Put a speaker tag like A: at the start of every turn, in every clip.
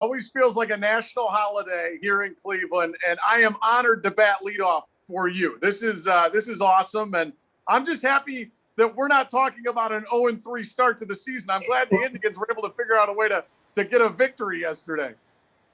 A: Always feels like a national holiday here in Cleveland, and I am honored to bat leadoff for you. This is awesome, and I'm just happy that we're not talking about an 0-3 start to the season. I'm glad the Indians were able to figure out a way to get a victory yesterday.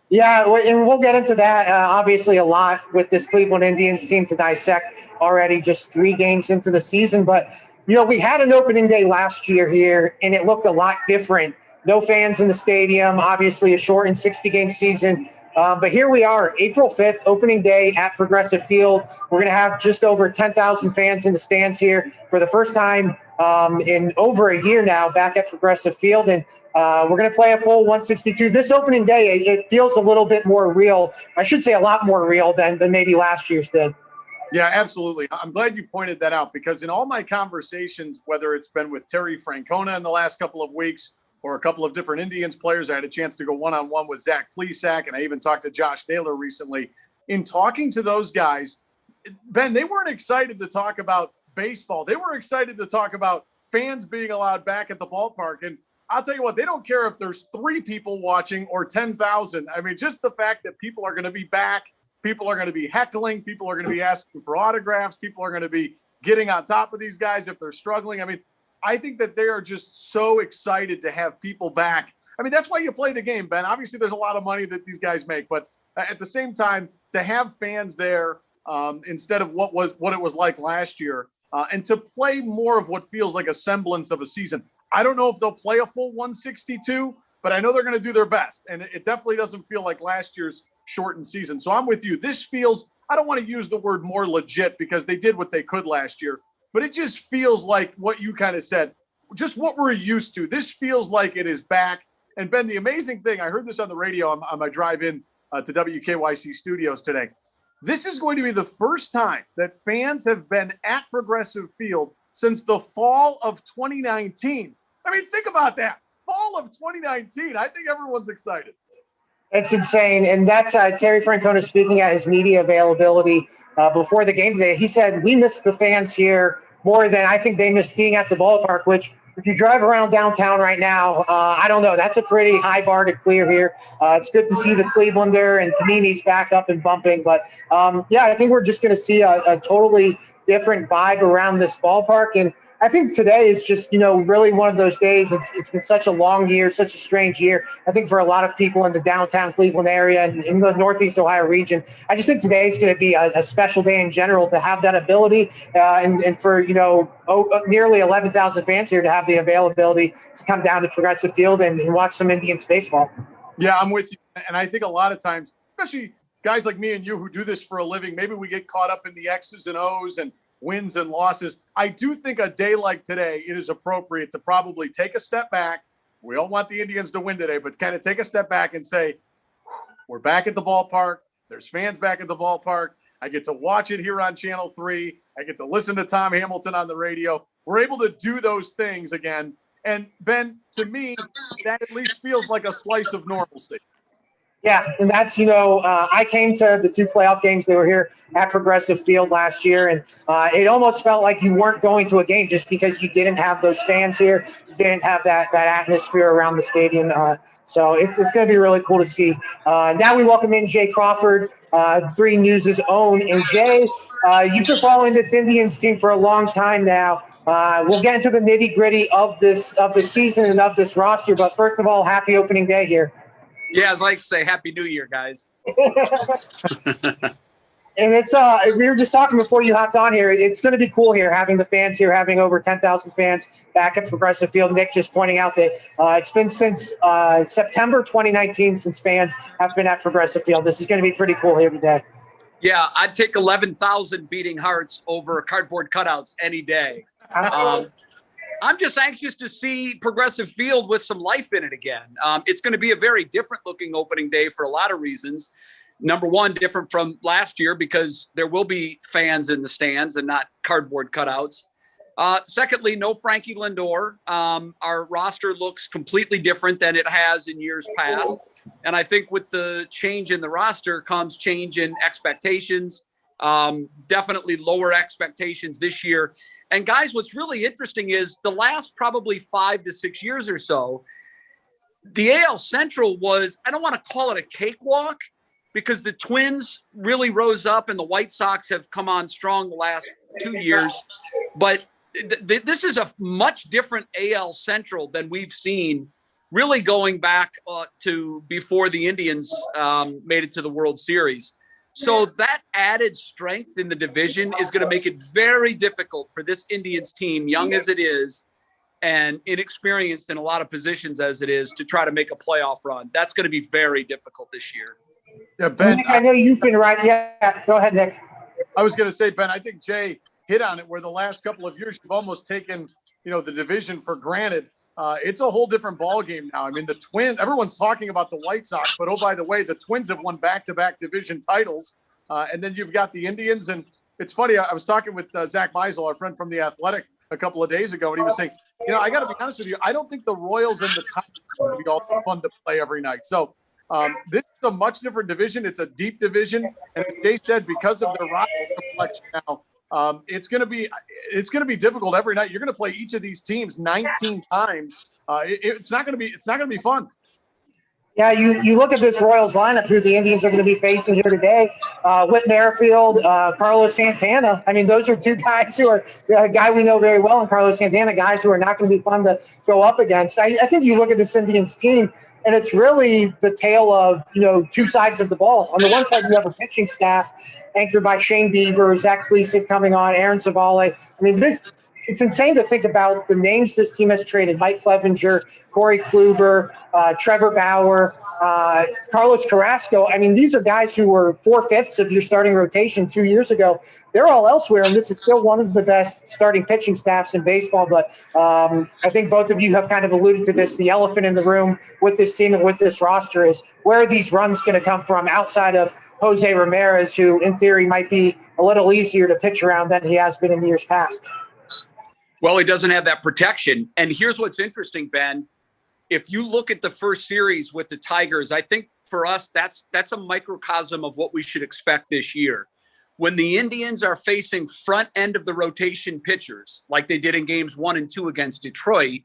B: Yeah, and we'll get into that. Obviously, a lot with this Cleveland Indians team to dissect already, just 3 games into the season. But, we had an opening day last year here, and it looked a lot different. No fans in the stadium, obviously a shortened 60-game season. But here we are, April 5th, opening day at Progressive Field. We're going to have just over 10,000 fans in the stands here for the first time in over a year now back at Progressive Field. And we're going to play a full 162. This opening day, it feels a little bit more real. I should say a lot more real than maybe last year's did.
A: Yeah, absolutely. I'm glad you pointed that out because in all my conversations, whether it's been with Terry Francona in the last couple of weeks or a couple of different Indians players, I had a chance to go one-on-one with Zach Plesac, and I even talked to Josh Naylor recently. In talking to those guys, Ben, they weren't excited to talk about baseball. They were excited to talk about fans being allowed back at the ballpark. And I'll tell you what, they don't care if there's 3 people watching or 10,000. I mean, just the fact that people are going to be back, people are going to be heckling, people are going to be asking for autographs, people are going to be getting on top of these guys if they're struggling. I mean, I think that they are just so excited to have people back. I mean, that's why you play the game, Ben. Obviously, there's a lot of money that these guys make, but at the same time, to have fans there instead of what it was like last year, and to play more of what feels like a semblance of a season. I don't know if they'll play a full 162, but I know they're going to do their best, and it definitely doesn't feel like last year's shortened season. So I'm with you. This feels, I don't want to use the word more legit because they did what they could last year, but it just feels like what you kind of said, just what we're used to. This feels like it is back. And Ben, the amazing thing, I heard this on the radio on my drive in to WKYC studios today. This is going to be the first time that fans have been at Progressive Field since the fall of 2019. I mean, think about that. Fall of 2019. I think everyone's excited.
B: It's insane. And that's Terry Francona speaking at his media availability before the game today. He said, we miss the fans here more than I think they miss being at the ballpark, which if you drive around downtown right now, I don't know. That's a pretty high bar to clear here. It's good to see the Clevelander and Panini's back up and bumping. But, yeah, I think we're just going to see a totally different vibe around this ballpark. And I think today is just, really one of those days. It's been such a long year, such a strange year. I think for a lot of people in the downtown Cleveland area and in the Northeast Ohio region, I just think today is going to be a special day in general to have that ability and for, nearly 11,000 fans here to have the availability to come down to Progressive Field and watch some Indians baseball.
A: Yeah, I'm with you. And I think a lot of times, especially guys like me and you who do this for a living, maybe we get caught up in the X's and O's and wins and losses. I do think a day like today, it is appropriate to probably take a step back. We don't want the Indians to win today, but kind of take a step back and say, we're back at the ballpark. There's fans back at the ballpark. I get to watch it here on Channel 3. I get to listen to Tom Hamilton on the radio. We're able to do those things again. And Ben, to me, that at least feels like a slice of normalcy.
B: Yeah, and that's, I came to the 2 playoff games. They were here at Progressive Field last year, and it almost felt like you weren't going to a game just because you didn't have those stands here. You didn't have that atmosphere around the stadium. So it's going to be really cool to see. Now we welcome in Jay Crawford, 3 News' own. And Jay, you've been following this Indians team for a long time now. We'll get into the nitty-gritty of the season and of this roster, but first of all, happy opening day here.
C: Yeah, I'd like to say Happy New Year, guys.
B: And it's we were just talking before you hopped on here. It's going to be cool here, having the fans here, having over 10,000 fans back at Progressive Field. Nick just pointing out that it's been since September 2019 since fans have been at Progressive Field. This is going to be pretty cool here today.
C: Yeah, I'd take 11,000 beating hearts over cardboard cutouts any day. I'm just anxious to see Progressive Field with some life in it again. It's going to be a very different looking opening day for a lot of reasons. Number one, different from last year because there will be fans in the stands and not cardboard cutouts. Secondly, no Frankie Lindor. Our roster looks completely different than it has in years past. And I think with the change in the roster comes change in expectations. Definitely lower expectations this year. And guys, what's really interesting is the last probably 5 to 6 years or so, the AL Central was, I don't want to call it a cakewalk because the Twins really rose up and the White Sox have come on strong the last 2 years. But this is a much different AL Central than we've seen really going back to before the Indians made it to the World Series. So that added strength in the division is going to make it very difficult for this Indians team, young as it is, and inexperienced in a lot of positions as it is, to try to make a playoff run. That's going to be very difficult this year.
A: Yeah, Ben,
B: I know you've been right. Yeah, go ahead, Nick.
A: I was going to say, Ben, I think Jay hit on it, where the last couple of years you've almost taken, the division for granted. It's a whole different ballgame now. I mean, the Twins, everyone's talking about the White Sox, but oh, by the way, the Twins have won back-to-back division titles. And then you've got the Indians. And it's funny, I was talking with Zach Meisel, our friend from The Athletic, a couple of days ago, and he was saying, I got to be honest with you, I don't think the Royals and the Tigers are going to be all fun to play every night. So this is a much different division. It's a deep division. And as Jay said, because of their roster complexion now, it's going to be difficult every night. You're going to play each of these teams 19 times. It's not going to be fun.
B: Yeah, you look at this Royals lineup, who the Indians are going to be facing here today. Whit Merrifield, Carlos Santana. I mean, those are two guys who are a guy we know very well, and Carlos Santana, guys who are not going to be fun to go up against. I think you look at this Indians team, and it's really the tale of, two sides of the ball. On the one side, you have a pitching staff anchored by Shane Bieber, Zach Plesac coming on, Aaron Savale. I mean, it's insane to think about the names this team has traded: Mike Clevenger, Corey Kluber, Trevor Bauer, Carlos Carrasco. I mean, these are guys who were 4/5 of your starting rotation 2 years ago. They're all elsewhere, and this is still one of the best starting pitching staffs in baseball. But I think both of you have kind of alluded to this. The elephant in the room with this team and with this roster is, where are these runs going to come from outside of Jose Ramirez, who in theory might be a little easier to pitch around than he has been in years past?
C: Well, he doesn't have that protection. And here's what's interesting, Ben. If you look at the first series with the Tigers, I think for us, that's a microcosm of what we should expect this year. When the Indians are facing front end of the rotation pitchers, like they did in games 1 and 2 against Detroit,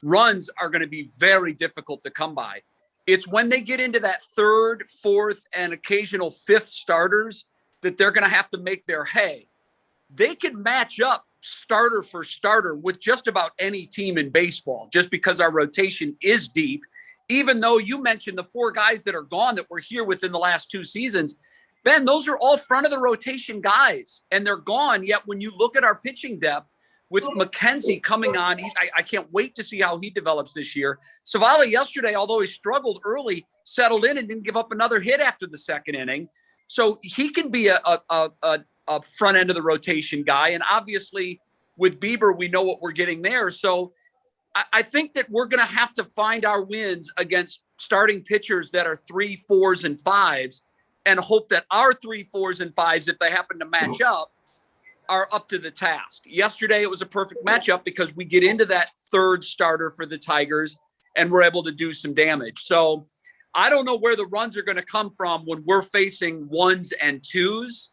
C: runs are going to be very difficult to come by. It's when they get into that third, fourth, and occasional fifth starters that they're going to have to make their hay. They can match up starter for starter with just about any team in baseball, just because our rotation is deep. Even though you mentioned the 4 guys that are gone that were here within the last 2 seasons, Ben, those are all front of the rotation guys, and they're gone. Yet when you look at our pitching depth with McKenzie coming on, I can't wait to see how he develops this year. Savale yesterday, although he struggled early, settled in and didn't give up another hit after the second inning. So he can be a front end of the rotation guy. And obviously with Bieber, we know what we're getting there. So I think that we're going to have to find our wins against starting pitchers that are 3, 4s, and 5s, and hope that our 3, 4s, and 5s, if they happen to match up, are up to the task. Yesterday, it was a perfect matchup because we get into that third starter for the Tigers and we're able to do some damage. So I don't know where the runs are going to come from when we're facing 1s and 2s.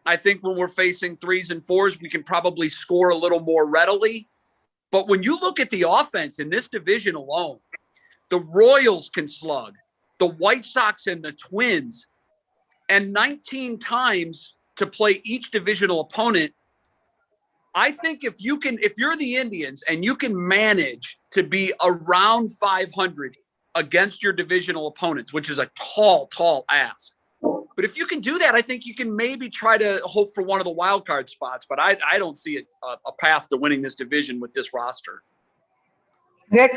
C: I think when we're facing 3s and 4s, we can probably score a little more readily. But when you look at the offense in this division alone, the Royals can slug, the White Sox and the Twins, and 19 times to play each divisional opponent. I think if you're the Indians and you can manage to be around 500 against your divisional opponents, which is a tall ask. But if you can do that, I think you can maybe try to hope for one of the wild card spots. But I don't see a path to winning this division with this roster.
B: Nick,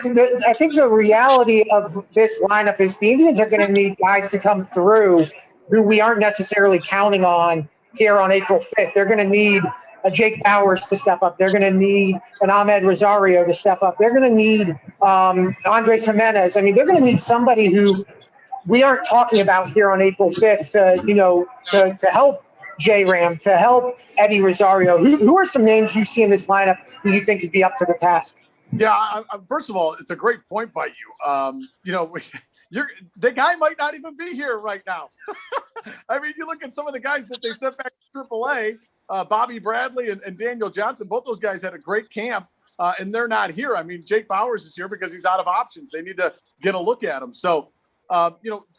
B: I think the reality of this lineup is the Indians are going to need guys to come through who we aren't necessarily counting on here on April 5th. They're going to need a Jake Bowers to step up. They're going to need an Ahmed Rosario to step up. They're going to need Andres Jimenez. I mean, they're going to need somebody who we aren't talking about here on April 5th, to help J-Ram, to help Eddie Rosario. Who are some names you see in this lineup who you think could be up to the task?
A: Yeah, first of all, it's a great point by you. The guy might not even be here right now. I mean, you look at some of the guys that they sent back to AAA, Bobby Bradley and Daniel Johnson. Both those guys had a great camp. and they're not here. I mean, Jake Bowers is here because he's out of options. They need to get a look at him. So, a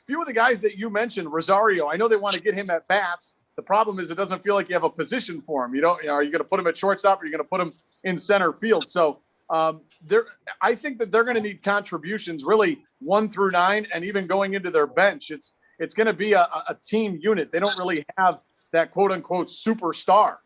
A: few of the guys that you mentioned, Rosario, I know they want to get him at bats. The problem is it doesn't feel like you have a position for him. Are you going to put him at shortstop or are you going to put him in center field? So I think that they're going to need contributions really 1 through 9 and even going into their bench. It's going to be a team unit. They don't really have that quote unquote superstar.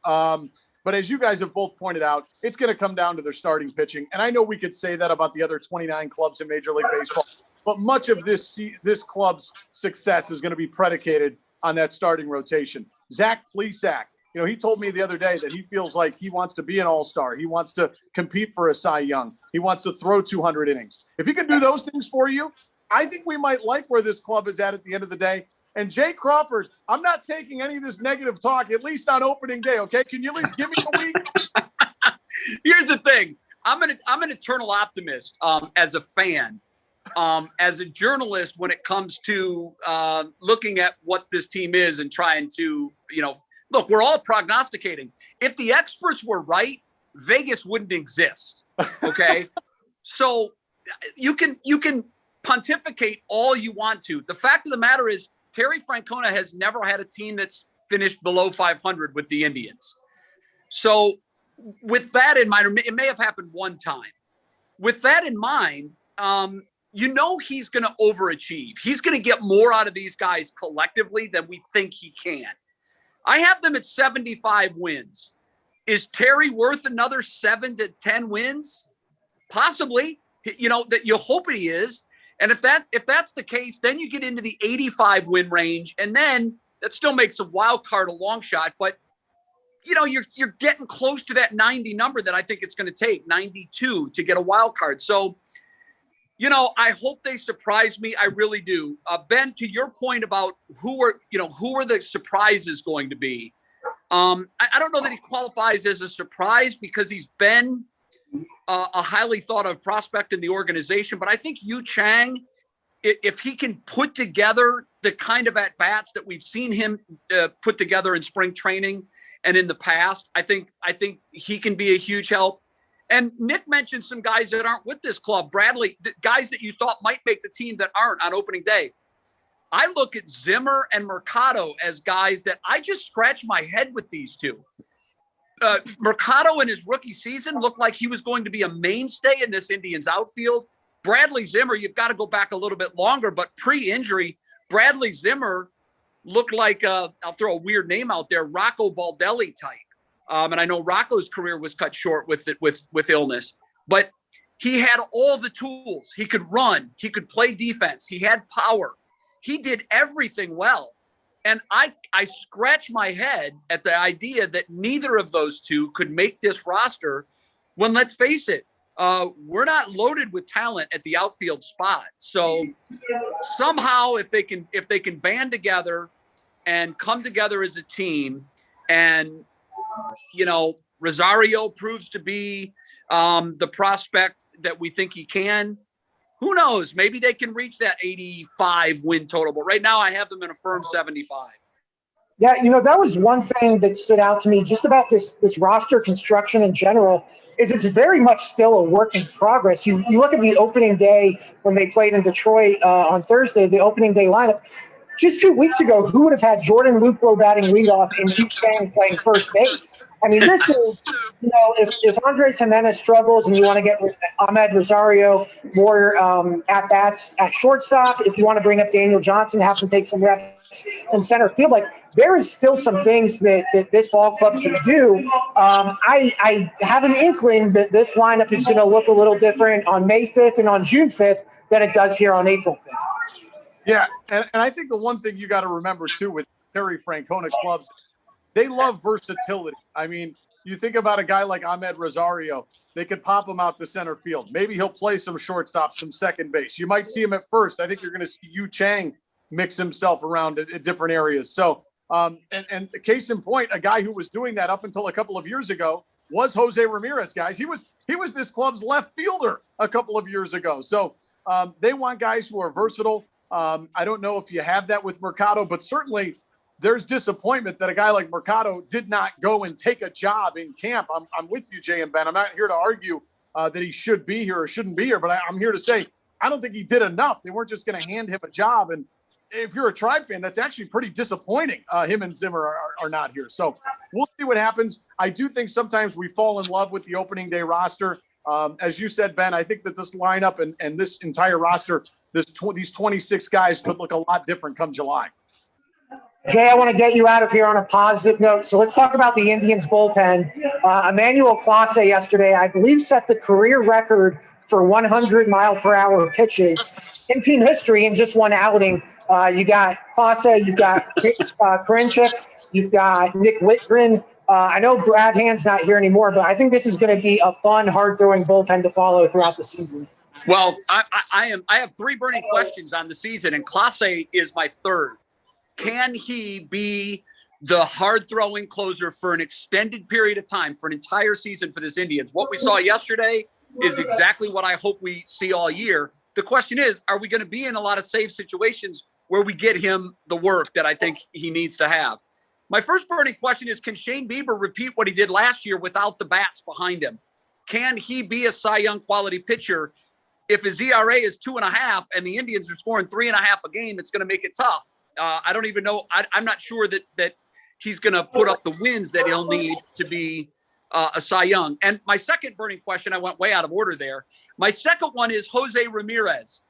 A: But as you guys have both pointed out, it's going to come down to their starting pitching. And I know we could say that about the other 29 clubs in Major League Baseball, but much of this club's success is going to be predicated on that starting rotation. Zach Plesac, he told me the other day that he feels like he wants to be an all-star. He wants to compete for a Cy Young. He wants to throw 200 innings. If he can do those things for you, I think we might like where this club is at the end of the day. And Jay Crawford, I'm not taking any of this negative talk, at least on opening day, okay? Can you at least give me a week?
C: Here's the thing. I'm an eternal optimist as a fan. As a journalist, when it comes to looking at what this team is and trying to, look, we're all prognosticating. If the experts were right, Vegas wouldn't exist. Okay. So you can pontificate all you want to. The fact of the matter is Terry Francona has never had a team that's finished below 500 with the Indians. So with that in mind, it may have happened one time. With that in mind, he's going to overachieve. He's going to get more out of these guys collectively than we think he can. I have them at 75 wins. Is Terry worth another 7 to 10 wins? Possibly. That you hope he is. And if that's the case, then you get into the 85 win range, and then that still makes a wild card a long shot. But you're getting close to that 90 number that I think it's going to take, 92, to get a wild card. So, I hope they surprise me. I really do. Ben, to your point about who are the surprises going to be? I don't know that he qualifies as a surprise because he's been a highly thought of prospect in the organization. But I think Yu Chang, if he can put together the kind of at-bats that we've seen him put together in spring training and in the past, I think he can be a huge help. And Nick mentioned some guys that aren't with this club. Bradley, guys that you thought might make the team that aren't on opening day. I look at Zimmer and Mercado as guys that I just scratch my head with these two. Mercado in his rookie season looked like he was going to be a mainstay in this Indians outfield. Bradley Zimmer, you've got to go back a little bit longer, but pre-injury, Bradley Zimmer looked like, I'll throw a weird name out there, Rocco Baldelli type. And I know Rocco's career was cut short with illness, but he had all the tools. He could run. He could play defense. He had power. He did everything well. And I scratch my head at the idea that neither of those two could make this roster when, let's face it, we're not loaded with talent at the outfield spot. So somehow if they can band together and come together as a team, and Rosario proves to be the prospect that we think he can, who knows? Maybe they can reach that 85 win total. But right now I have them in a firm 75.
B: Yeah, that was one thing that stood out to me just about this roster construction in general, is it's very much still a work in progress. You look at the opening day when they played in Detroit on Thursday, the opening day lineup. Just 2 weeks ago, who would have had Jordan Luplow batting leadoff and Yu Chang playing first base? I mean, this is, if Andres Jimenez struggles and you want to get Ahmed Rosario more at-bats at shortstop, if you want to bring up Daniel Johnson, have him take some reps in center field, there is still some things that this ball club can do. I have an inkling that this lineup is going to look a little different on May 5th and on June 5th than it does here on April 5th.
A: Yeah, and I think the one thing you got to remember, too, with Terry Francona clubs, they love versatility. I mean, you think about a guy like Ahmed Rosario, they could pop him out to center field. Maybe he'll play some shortstop, some second base. You might see him at first. I think you're going to see Yu Chang mix himself around at different areas. So, and the case in point, a guy who was doing that up until a couple of years ago was Jose Ramirez, guys. He was this club's left fielder a couple of years ago. So they want guys who are versatile. I don't know if you have that with Mercado, but certainly there's disappointment that a guy like Mercado did not go and take a job in camp. I'm with you, Jay and Ben. I'm not here to argue that he should be here or shouldn't be here. But I'm here to say I don't think he did enough. They weren't just going to hand him a job. And if you're a Tribe fan, that's actually pretty disappointing. Him and Zimmer are not here. So we'll see what happens. I do think sometimes we fall in love with the opening day roster. As you said, Ben, I think that this lineup and this entire roster, these 26 guys could look a lot different come July.
B: Jay, I want to get you out of here on a positive note. So let's talk about the Indians bullpen. Emmanuel Clase yesterday, I believe, set the career record for 100-mile-per-hour pitches in team history in just one outing. You got Clase, you've got Karinchak, you've got Nick Whitgren. I know Brad Hand's not here anymore, but I think this is going to be a fun, hard-throwing bullpen to follow throughout the season.
C: Well, I have three burning questions on the season, and Clase is my third. Can he be the hard-throwing closer for an extended period of time, for an entire season for this Indians? What we saw yesterday is exactly what I hope we see all year. The question is, are we going to be in a lot of save situations where we get him the work that I think he needs to have? My first burning question is, can Shane Bieber repeat what he did last year without the bats behind him? Can he be a Cy Young quality pitcher? If his ERA is 2.5 and the Indians are scoring 3.5 a game, it's going to make it tough. I don't even know. I'm not sure that he's going to put up the wins that he'll need to be a Cy Young. And my second burning question, I went way out of order there. My second one is Jose Ramirez.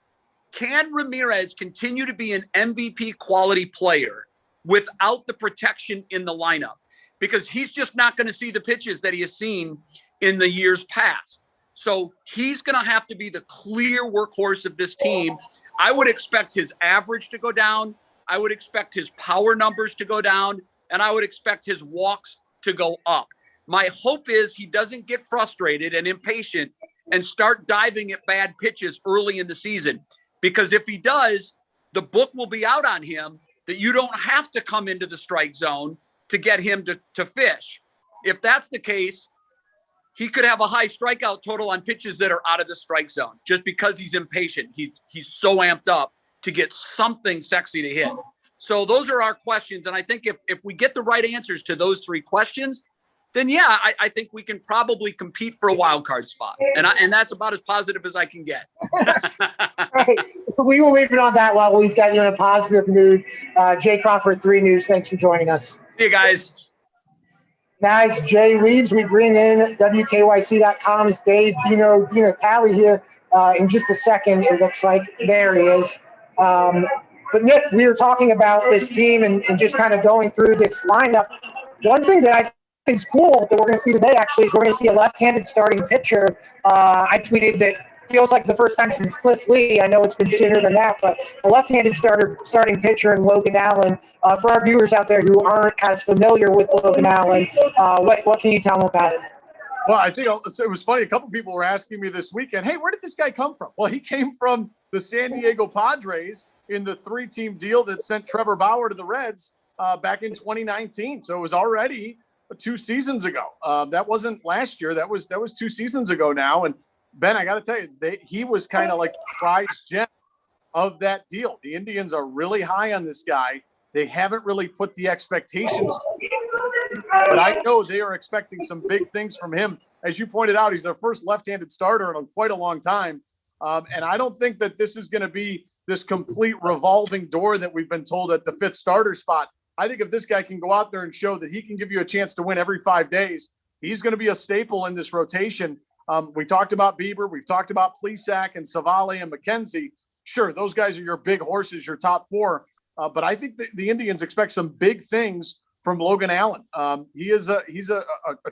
C: Can Ramirez continue to be an MVP quality player without the protection in the lineup? Because he's just not going to see the pitches that he has seen in the years past. So he's going to have to be the clear workhorse of this team. I would expect his average to go down. I would expect his power numbers to go down, and I would expect his walks to go up. My hope is he doesn't get frustrated and impatient and start diving at bad pitches early in the season. Because if he does, the book will be out on him that you don't have to come into the strike zone to get him to fish. If that's the case, he could have a high strikeout total on pitches that are out of the strike zone just because he's impatient. He's so amped up to get something sexy to hit. So those are our questions. And I think if we get the right answers to those three questions, then yeah, I think we can probably compete for a wild card spot. And that's about as positive as I can get.
B: Right. We will leave it on that while we've got you in a positive mood. Jay Crawford, 3 News, thanks for joining us.
C: See you guys.
B: As Jay leaves, we bring in WKYC.com's Dave Dino Talley here in just a second. It looks like there he is. But Nick, we were talking about this team and just kind of going through this lineup. One thing that I think is cool that we're going to see today actually is we're going to see a left-handed starting pitcher. I tweeted that feels like the first time since Cliff Lee. I know it's been sooner than that, but a left-handed starting pitcher in Logan Allen. For our viewers out there who aren't as familiar with Logan Allen, what can you tell them about it?
A: Well, I think it was funny. A couple people were asking me this weekend, hey, where did this guy come from? Well, he came from the San Diego Padres in the 3-team deal that sent Trevor Bauer to the Reds back in 2019. So it was already 2 seasons ago. That wasn't last year. That was 2 seasons ago now. And Ben, I got to tell you, he was kind of like the prize gem of that deal. The Indians are really high on this guy. They haven't really put the expectations, but I know they are expecting some big things from him. As you pointed out, he's their first left-handed starter in quite a long time. And I don't think that this is going to be this complete revolving door that we've been told at the 5th starter spot. I think if this guy can go out there and show that he can give you a chance to win every 5 days, he's going to be a staple in this rotation. We talked about Bieber. We've talked about Plesac and Savali and McKenzie. Sure, those guys are your big horses, your top 4. But I think the Indians expect some big things from Logan Allen. He's a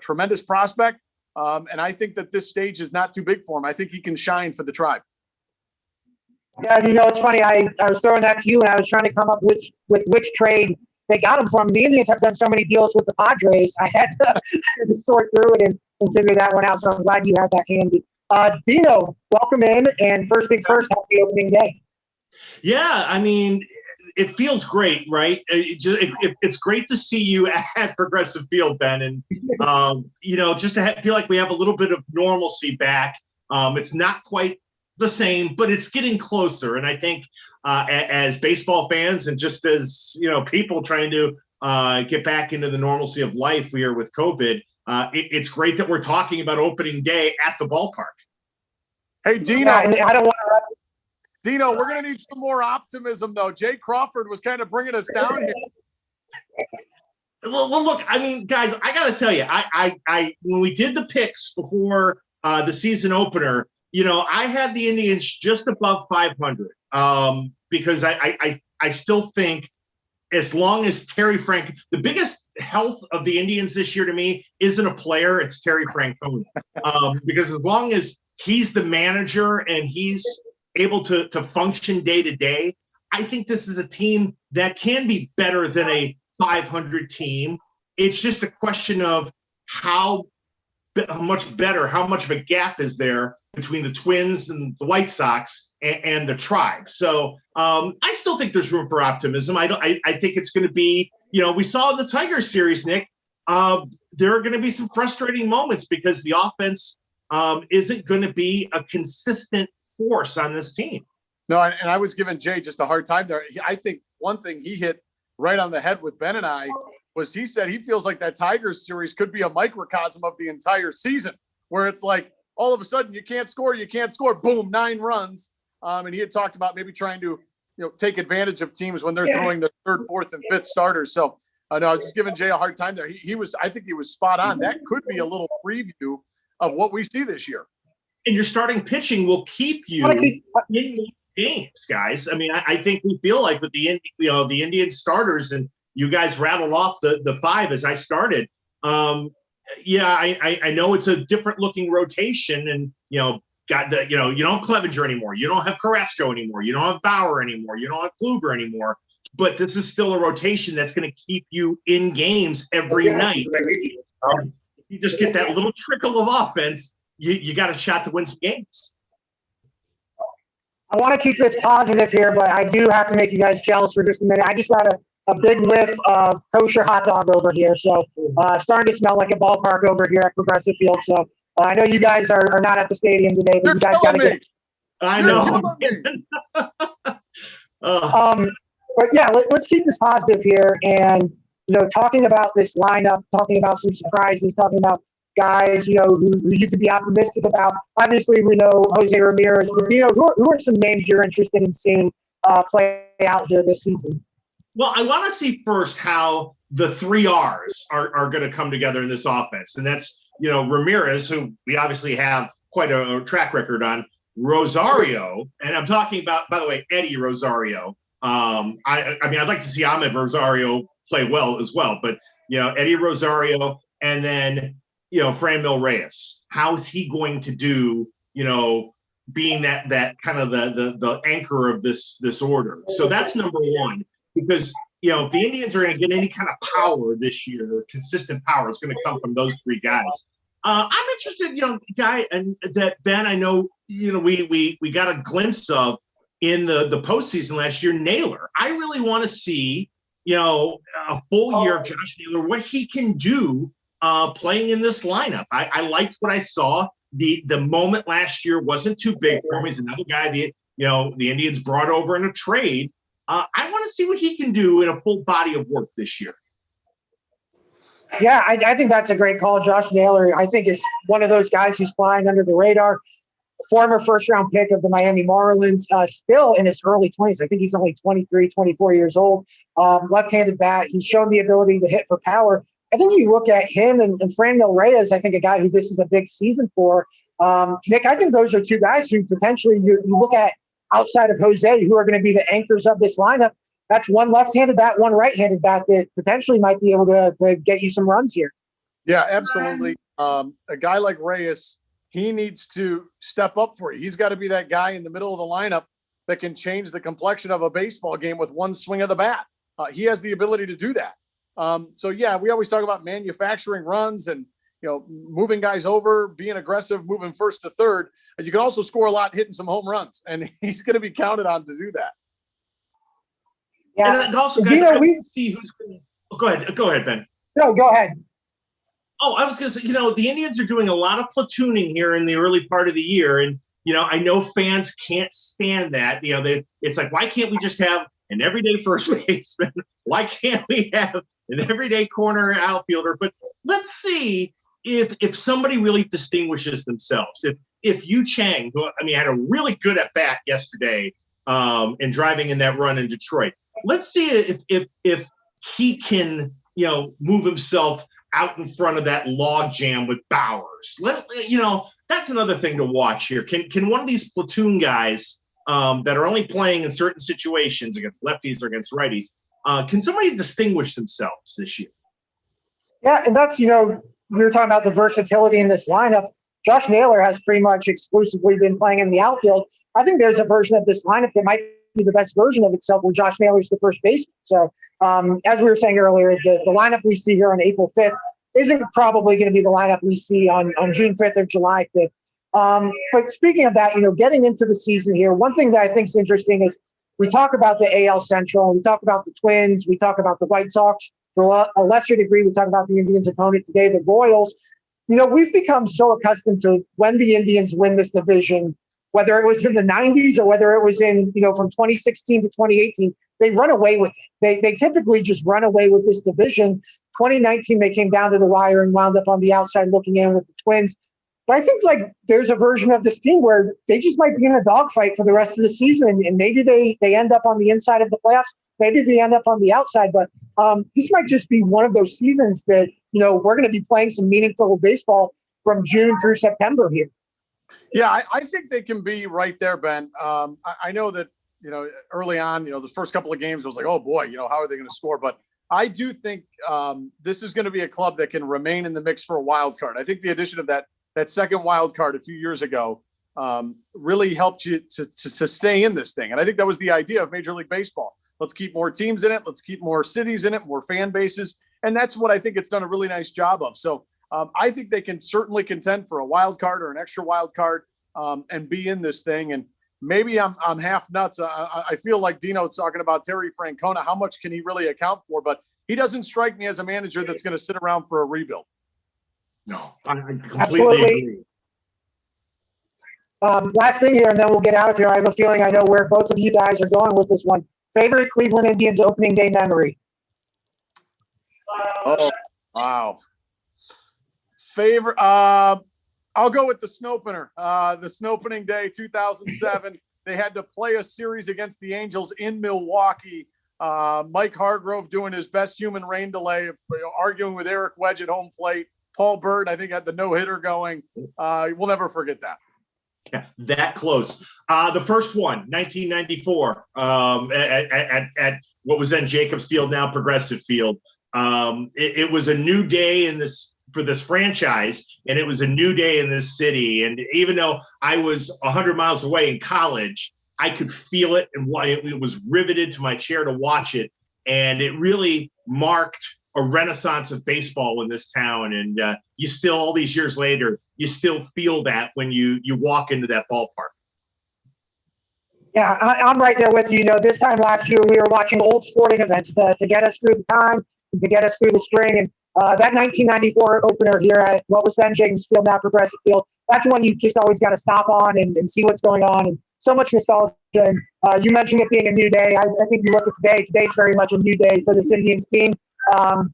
A: tremendous prospect. And I think that this stage is not too big for him. I think he can shine for the Tribe.
B: Yeah, it's funny. I was throwing that to you, and I was trying to come up with which trade they got him from. The Indians have done so many deals with the Padres. I had to sort through it and figure that one out. So I'm glad you had that handy. Dino, welcome in. And first things first, happy opening day.
D: Yeah, I mean, it feels great, right? It's great to see you at Progressive Field, Ben. And, just to feel like we have a little bit of normalcy back. It's not quite the same, but it's getting closer. And I think as baseball fans and just as, people trying to get back into the normalcy of life here with COVID, it's great that we're talking about opening day at the ballpark.
A: Hey, Dino.
B: Yeah, and I don't want to.
A: Dino, we're going to need some more optimism, though. Jay Crawford was kind of bringing us down here.
D: Well, look, I mean, guys, I got to tell you, I when we did the picks before the season opener, I had the Indians just above 500 because I still think as long as Terry Frank, the biggest health of the Indians this year to me isn't a player, it's Terry Francona. Because as long as he's the manager and he's able to function day to day, I think this is a team that can be better than a 500 team. It's just a question of how much better, how much of a gap is there between the Twins and the White Sox and the Tribe. So I still think there's room for optimism. I think it's going to be, we saw in the Tigers series, Nick, there are going to be some frustrating moments because the offense isn't going to be a consistent force on this team.
A: No, and I was giving Jay just a hard time there. I think one thing he hit right on the head with Ben and I was he said he feels like that Tigers series could be a microcosm of the entire season, where it's like all of a sudden you can't score, boom, 9 runs. And he had talked about maybe trying to, take advantage of teams when they're throwing the 3rd, 4th, and 5th starters. So no, I was just giving Jay a hard time there. I think he was spot on. That could be a little preview of what we see this year.
D: And your starting pitching will keep you in games, guys. I mean, I think we feel like with the Indian starters, and you guys rattled off the 5 as I started. I know it's a different looking rotation, and you don't have Clevenger anymore, you don't have Carrasco anymore, you don't have Bauer anymore, you don't have Kluber anymore. But this is still a rotation that's going to keep you in games every night. If you just get that little trickle of offense, you got a shot to win some games.
B: I want to keep this positive here, but I do have to make you guys jealous for just a minute. I just got a big whiff of kosher hot dog over here. So starting to smell like a ballpark over here at Progressive Field. So I know you guys are not at the stadium today, but you guys got to get.
D: I know.
B: But yeah, let's keep this positive here. And, talking about this lineup, talking about some surprises, talking about guys, who you could be optimistic about. Obviously, we know Jose Ramirez. But, who are some names you're interested in seeing play out here this season?
D: Well, I want to see first how the 3 R's are going to come together in this offense. And that's, Ramirez, who we obviously have quite a track record on, Rosario, and I'm talking about, by the way, Eddie Rosario. I mean, I'd like to see Ahmed Rosario play well as well, but, Eddie Rosario, and then, Franmil Reyes. How is he going to do, being that kind of the anchor of this order? So that's number one, because, if the Indians are going to get any kind of power this year, consistent power, it's going to come from those 3 guys. I'm interested, Guy, and that Ben, I know, we got a glimpse of in the postseason last year, Naylor. I really want to see, a full year of Josh Naylor, what he can do playing in this lineup. I liked what I saw. The moment last year wasn't too big for him. He's another guy the Indians brought over in a trade. I want to see what he can do in a full body of work this year.
B: Yeah, I think that's a great call. Josh Naylor, I think, is one of those guys who's flying under the radar. Former first-round pick of the Miami Marlins, still in his early 20s. I think he's only 23, 24 years old. Left-handed bat. He's shown the ability to hit for power. I think you look at him and Franmil Reyes, I think a guy who this is a big season for. Nick, I think those are 2 guys who potentially you look at outside of Jose, who are going to be the anchors of this lineup. That's one left-handed bat, one right-handed bat that potentially might be able to get you some runs here.
A: Yeah, absolutely. A guy like Reyes, he needs to step up for you. He's got to be that guy in the middle of the lineup that can change the complexion of a baseball game with one swing of the bat. He has the ability to do that. So, yeah, we always talk about manufacturing runs and, moving guys over, being aggressive, moving first to third. And you can also score a lot hitting some home runs, and he's going to be counted on to do that.
D: Yeah. And also, guys, see who's going to go ahead, Ben.
B: No, go ahead.
D: Oh, I was going to say, the Indians are doing a lot of platooning here in the early part of the year. And, I know fans can't stand that. It's like, why can't we just have an everyday first baseman? Why can't we have an everyday corner outfielder? But let's see if somebody really distinguishes themselves. if Yu Chang, who I mean had a really good at bat yesterday, and driving in that run in Detroit. Let's see if he can, move himself out in front of that log jam with Bowers. That's another thing to watch here. Can one of these platoon guys that are only playing in certain situations against lefties or against righties, can somebody distinguish themselves this year?
B: Yeah, and that's, we were talking about the versatility in this lineup. Josh Naylor has pretty much exclusively been playing in the outfield. I think there's a version of this lineup that might be the best version of itself where Josh Naylor's the first baseman. So as we were saying earlier, the lineup we see here on April 5th isn't probably going to be the lineup we see on June 5th or July 5th. But speaking of that, getting into the season here, one thing that I think is interesting is we talk about the AL Central, we talk about the Twins, we talk about the White Sox. To a lesser degree, we talk about the Indians' opponent today, the Royals. We've become so accustomed to when the Indians win this division, whether it was in the 90s or whether it was in, from 2016 to 2018, they run away with it. They typically just run away with this division. 2019, they came down to the wire and wound up on the outside looking in with the Twins. But I think there's a version of this team where they just might be in a dogfight for the rest of the season, and maybe they end up on the inside of the playoffs. Maybe they end up on the outside, but this might just be one of those seasons that, we're going to be playing some meaningful baseball from June through September here.
A: Yeah, I think they can be right there, Ben. I know that, early on, the first couple of games, I was like, oh boy, how are they going to score? But I do think this is going to be a club that can remain in the mix for a wild card. I think the addition of that second wild card a few years ago really helped you to stay in this thing. And I think that was the idea of Major League Baseball. Let's keep more teams in it. Let's keep more cities in it, more fan bases. And that's what I think it's done a really nice job of. So I think they can certainly contend for a wild card or an extra wild card and be in this thing. And maybe I'm half nuts. I feel like Dino's talking about Terry Francona. How much can he really account for? But he doesn't strike me as a manager that's going to sit around for a rebuild.
D: No, I completely agree.
B: Last thing here, and then we'll get out of here. I have a feeling I know where both of you guys are going with this one. Favorite Cleveland Indians opening day memory?
A: Oh, wow. Favorite, I'll go with the snow opener. The snow opening day, 2007. They had to play a series against the Angels in Milwaukee. Mike Hargrove doing his best human rain delay, arguing with Eric Wedge at home plate. Paul Bird, I think, had the no-hitter going. We'll never forget that.
D: Yeah, that close. The first one, 1994, at what was then Jacobs Field, now Progressive Field. It was a new day for this franchise, and it was a new day in this city. And even though I was 100 miles away in college, I could feel it, and it was riveted to my chair to watch it. And it really marked a renaissance of baseball in this town. And you still, all these years later, you still feel that when you walk into that ballpark.
B: Yeah, I'm right there with you. This time last year, we were watching old sporting events to get us through the time and to get us through the spring. And that 1994 opener here at what was then Jacobs Field, now Progressive Field, that's one you just always got to stop on and see what's going on. And so much nostalgia. And you mentioned it being a new day. I think you look at today, today's very much a new day for this Indians team.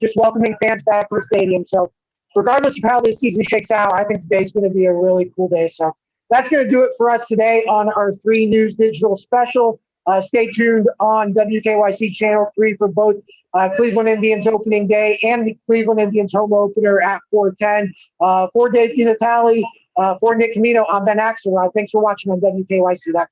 B: Just welcoming fans back to the stadium. So regardless of how this season shakes out, I think today's going to be a really cool day. So that's going to do it for us today on our 3 News Digital special. Stay tuned on WKYC Channel 3 for both Cleveland Indians opening day and the Cleveland Indians home opener at 4:10. For Dave DiNatale, for Nick Camino, I'm Ben Axelrod. Thanks for watching on WKYC.com.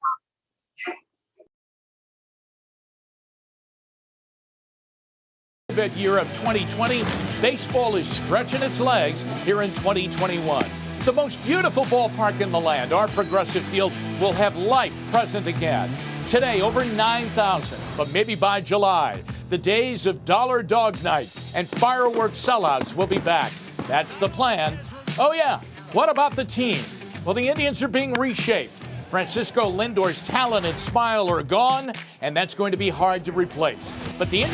E: Year of 2020, baseball is stretching its legs here in 2021. The most beautiful ballpark in the land, our Progressive Field, will have life present again. Today, over 9,000, but maybe by July, the days of Dollar Dog Night and fireworks sellouts will be back. That's the plan. Oh yeah, what about the team? Well, the Indians are being reshaped. Francisco Lindor's talent and smile are gone, and that's going to be hard to replace. But the Indians